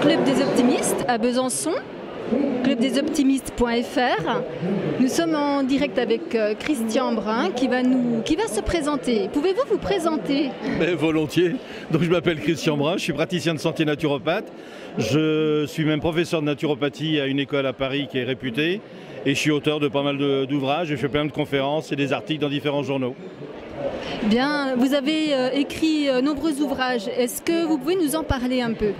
Club des Optimistes à Besançon, clubdesoptimistes.fr. Nous sommes en direct avec Christian Brun qui va se présenter. Pouvez-vous vous présenter? Volontiers. Donc je m'appelle Christian Brun, je suis praticien de santé naturopathe. Je suis même professeur de naturopathie à une école à Paris qui est réputée. Et je suis auteur de pas mal d'ouvrages, j'ai fait plein de conférences et des articles dans différents journaux. Bien, vous avez écrit nombreux ouvrages. Est-ce que vous pouvez nous en parler un peu?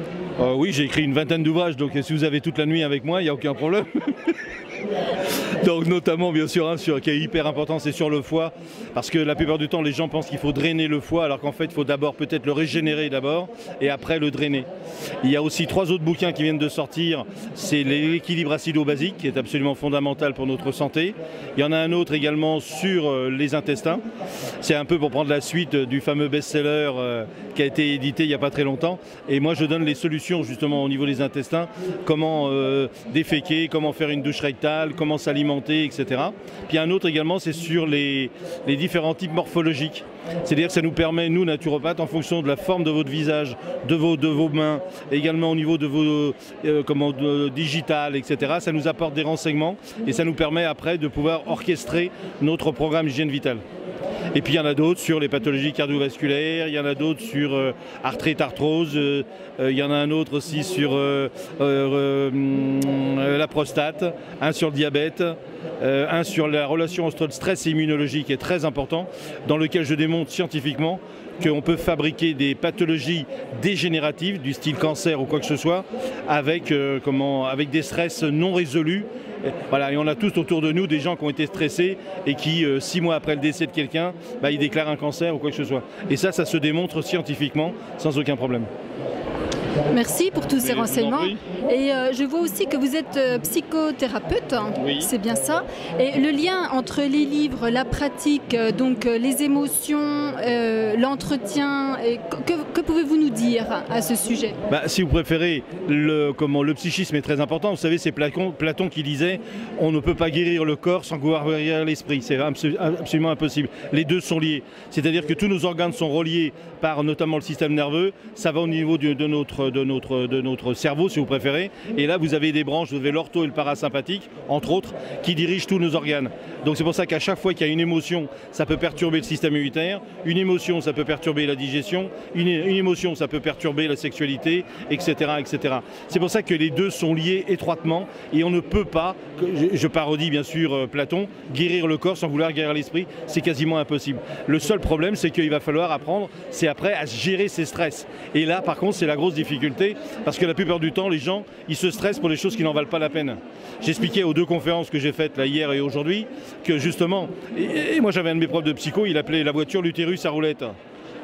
Oui, j'ai écrit une vingtaine d'ouvrages, donc si vous avez toute la nuit avec moi, il n'y a aucun problème. Donc notamment bien sûr qui est hyper important, c'est sur le foie, parce que la plupart du temps les gens pensent qu'il faut drainer le foie, alors qu'en fait il faut d'abord peut-être le régénérer d'abord et après le drainer. Il y a aussi 3 autres bouquins qui viennent de sortir, c'est l'équilibre acido-basique qui est absolument fondamental pour notre santé. Il y en a un autre également sur les intestins, c'est un peu pour prendre la suite du fameux best-seller qui a été édité il n'y a pas très longtemps, et moi je donne les solutions justement au niveau des intestins, comment déféquer, comment faire une douche rectale, comment s'alimenter, etc. Puis un autre également, c'est sur les différents types morphologiques. C'est-à-dire que ça nous permet, nous naturopathes, en fonction de la forme de votre visage, de vos mains, également au niveau de vos digital, etc. Ça nous apporte des renseignements et ça nous permet après de pouvoir orchestrer notre programme hygiène vitale. Et puis il y en a d'autres sur les pathologies cardiovasculaires, il y en a d'autres sur arthrite, arthrose, il y en a un autre aussi sur la prostate, un sur le diabète, un sur la relation entre le stress et immunologie qui est très important, dans lequel je démontre scientifiquement qu'on peut fabriquer des pathologies dégénératives du style cancer ou quoi que ce soit avec des stress non résolus. Voilà, et on a tous autour de nous des gens qui ont été stressés et qui, 6 mois après le décès de quelqu'un, ils déclarent un cancer ou quoi que ce soit. Et ça se démontre scientifiquement sans aucun problème. Merci pour tous ces renseignements. Et je vois aussi que vous êtes psychothérapeute, oui. C'est bien ça. Et le lien entre les livres, la pratique, donc les émotions, l'entretien, que pouvez-vous nous dire à ce sujet? Si vous préférez, le psychisme est très important. Vous savez, c'est Platon qui disait « on ne peut pas guérir le corps sans pouvoir guérir l'esprit ». C'est absolument impossible. Les deux sont liés. C'est-à-dire que tous nos organes sont reliés par notamment le système nerveux. Ça va au niveau de notre cerveau, si vous préférez. Et là, vous avez des branches, vous avez l'ortho et le parasympathique, entre autres, qui dirigent tous nos organes. Donc c'est pour ça qu'à chaque fois qu'il y a une émotion, ça peut perturber le système immunitaire. Une émotion, ça peut perturber la digestion. Une émotion, ça peut perturber la sexualité, etc., etc. C'est pour ça que les deux sont liés étroitement et on ne peut pas, je parodie bien sûr Platon, guérir le corps sans vouloir guérir l'esprit. C'est quasiment impossible. Le seul problème, c'est qu'il va falloir apprendre, c'est après à gérer ses stress. Et là, par contre, c'est la grosse difficulté parce que la plupart du temps, les gens, ils se stressent pour des choses qui n'en valent pas la peine. J'expliquais aux 2 conférences que j'ai faites là, hier et aujourd'hui que justement, et moi j'avais un de mes profs de psycho, il appelait la voiture l'utérus à roulette.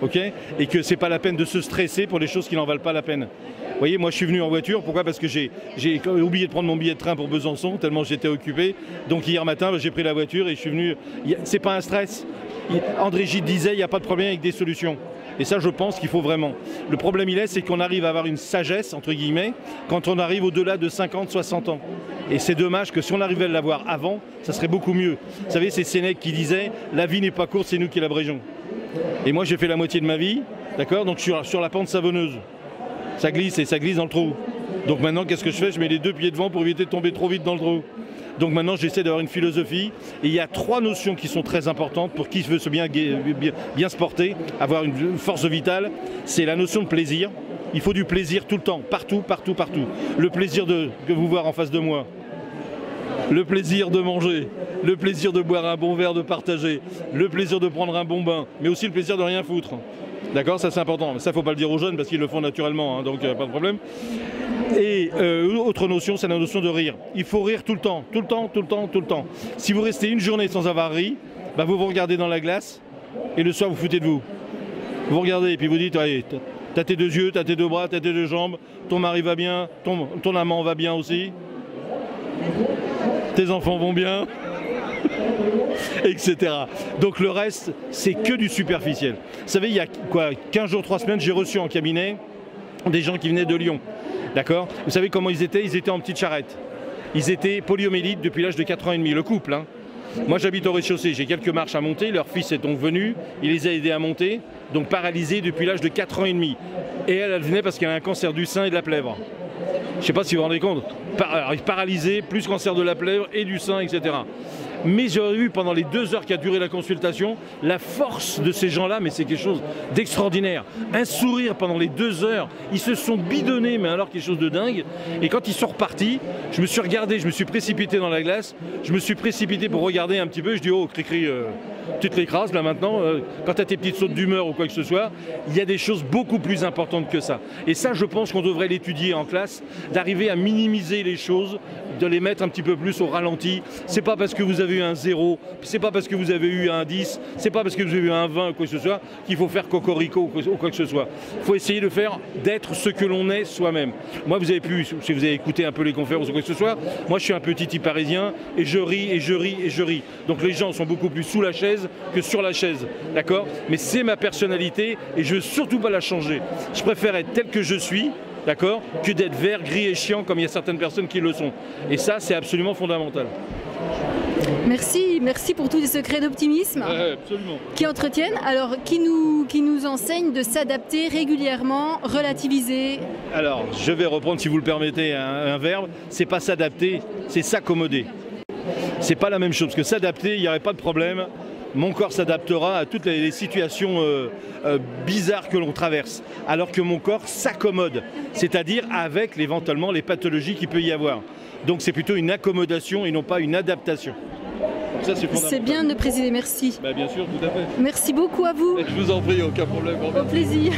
Okay, et que c'est pas la peine de se stresser pour des choses qui n'en valent pas la peine. Vous voyez, moi je suis venu en voiture, pourquoi? Parce que j'ai oublié de prendre mon billet de train pour Besançon, tellement j'étais occupé. Donc hier matin, j'ai pris la voiture et je suis venu. C'est pas un stress. André Gide disait, il n'y a pas de problème avec des solutions. Et ça, je pense qu'il faut vraiment. Le problème, c'est qu'on arrive à avoir une sagesse, entre guillemets, quand on arrive au-delà de 50, 60 ans. Et c'est dommage que si on arrivait à l'avoir avant, ça serait beaucoup mieux. Vous savez, c'est Sénèque qui disait, la vie n'est pas courte, c'est nous qui l'abrégeons. Et moi, j'ai fait la moitié de ma vie, d'accord? Donc je suis sur la pente savonneuse. Ça glisse et ça glisse dans le trou. Donc maintenant, qu'est-ce que je fais? Je mets les 2 pieds devant pour éviter de tomber trop vite dans le trou. Donc maintenant, j'essaie d'avoir une philosophie. Et il y a 3 notions qui sont très importantes pour qui veut se bien se porter, avoir une force vitale. C'est la notion de plaisir. Il faut du plaisir tout le temps, partout, partout, partout. Le plaisir de vous voir en face de moi. Le plaisir de manger, le plaisir de boire un bon verre, de partager, le plaisir de prendre un bon bain, mais aussi le plaisir de rien foutre. D'accord, ça c'est important. Ça, faut pas le dire aux jeunes parce qu'ils le font naturellement, hein, donc pas de problème. Et autre notion, c'est la notion de rire. Il faut rire tout le temps, tout le temps, tout le temps, tout le temps. Si vous restez une journée sans avoir ri, vous vous regardez dans la glace et le soir vous foutez de vous. Vous regardez et puis vous dites, allez, t'as tes 2 yeux, t'as tes 2 bras, t'as tes 2 jambes, ton mari va bien, ton amant va bien aussi. Tes enfants vont bien, etc. Donc le reste, c'est que du superficiel. Vous savez, il y a 15 jours, 3 semaines, j'ai reçu en cabinet des gens qui venaient de Lyon. D'accord? Vous savez comment ils étaient? Ils étaient en petite charrette. Ils étaient poliomyélites depuis l'âge de 4 ans et demi, le couple. Hein. Moi j'habite au rez-de-chaussée, j'ai quelques marches à monter, leur fils est donc venu, il les a aidés à monter, donc paralysés depuis l'âge de 4 ans et demi. Et elle venait parce qu'elle a un cancer du sein et de la plèvre. je ne sais pas si vous vous rendez compte, paralysé, plus cancer de la plèvre et du sein, etc. Mais j'aurais vu pendant les 2 heures qu'a duré la consultation, la force de ces gens-là, mais c'est quelque chose d'extraordinaire. Un sourire pendant les 2 heures, ils se sont bidonnés, mais alors quelque chose de dingue. Et quand ils sont repartis, je me suis regardé, je me suis précipité dans la glace, je me suis précipité pour regarder un petit peu, je dis oh, cri-cri, tu te l'écrases là maintenant, quand tu as tes petites sautes d'humeur ou quoi que ce soit, il y a des choses beaucoup plus importantes que ça. Et ça, je pense qu'on devrait l'étudier en classe, d'arriver à minimiser les choses, de les mettre un petit peu plus au ralenti. C'est pas parce que vous avez eu un 0, c'est pas parce que vous avez eu un 10, c'est pas parce que vous avez eu un 20 ou quoi que ce soit qu'il faut faire cocorico ou quoi que ce soit. Il faut essayer de faire, d'être ce que l'on est soi-même. Moi, vous avez pu, si vous avez écouté un peu les conférences ou quoi que ce soit, moi je suis un petit type parisien et je ris et je ris et je ris. Donc les gens sont beaucoup plus sous la chaise que sur la chaise, d'accord? Mais c'est ma personnalité et je veux surtout pas la changer. Je préfère être tel que je suis, d'accord, que d'être vert, gris et chiant comme il y a certaines personnes qui le sont. Et ça, c'est absolument fondamental. Merci, merci pour tous les secrets d'optimisme qui entretiennent, alors qui nous enseignent de s'adapter régulièrement, relativiser. Alors, je vais reprendre, si vous le permettez, un verbe, c'est pas s'adapter, c'est s'accommoder. C'est pas la même chose, parce que s'adapter, il n'y aurait pas de problème. Mon corps s'adaptera à toutes les situations bizarres que l'on traverse, alors que mon corps s'accommode, c'est-à-dire avec éventuellement les pathologies qu'il peut y avoir. Donc c'est plutôt une accommodation et non pas une adaptation. C'est bien de préciser, merci. Bah, bien sûr, tout à fait. Merci beaucoup à vous. Je vous en prie, aucun problème. Au plaisir.